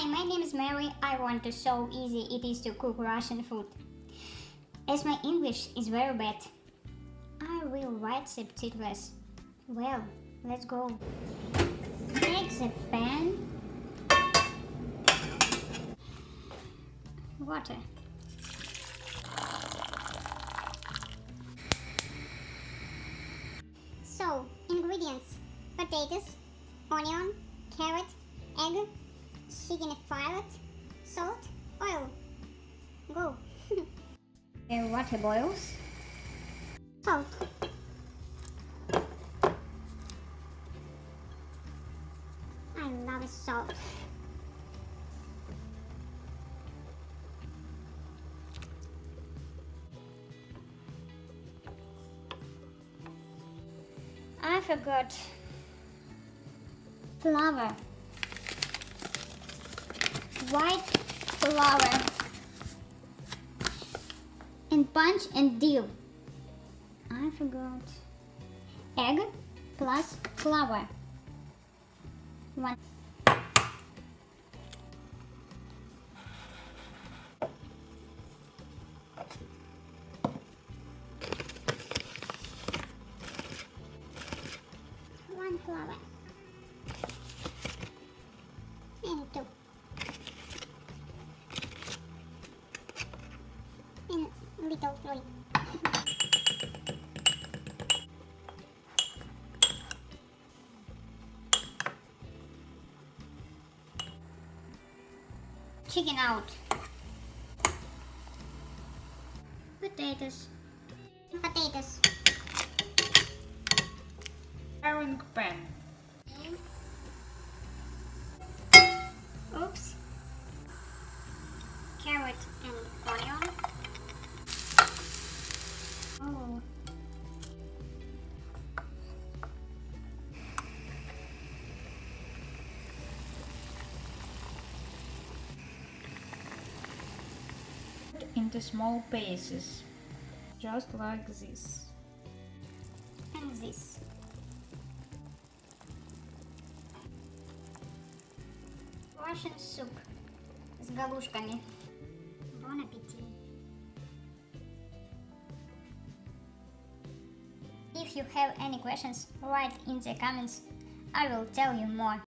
Hi, my name is Mary. I want to show easy it is to cook Russian food. As my English is very bad, I will write subtitles. Well, let's go. Take the pan, water. So, ingredients: potatoes, onion, carrot, egg, chicken fillet, salt, oil. Go. Water boils. Salt. I love salt. I forgot flour. White flour and punch and deal. I forgot egg plus flour. 1. One flour and 2 and little fluid. Chicken out. Potatoes. Frying pan. Oops. Carrot and onion. Oh. Cut into small pieces, just like this. And this. Russian soup с галушками. Bon appetit. If you have any questions, write in the comments. I will tell you more.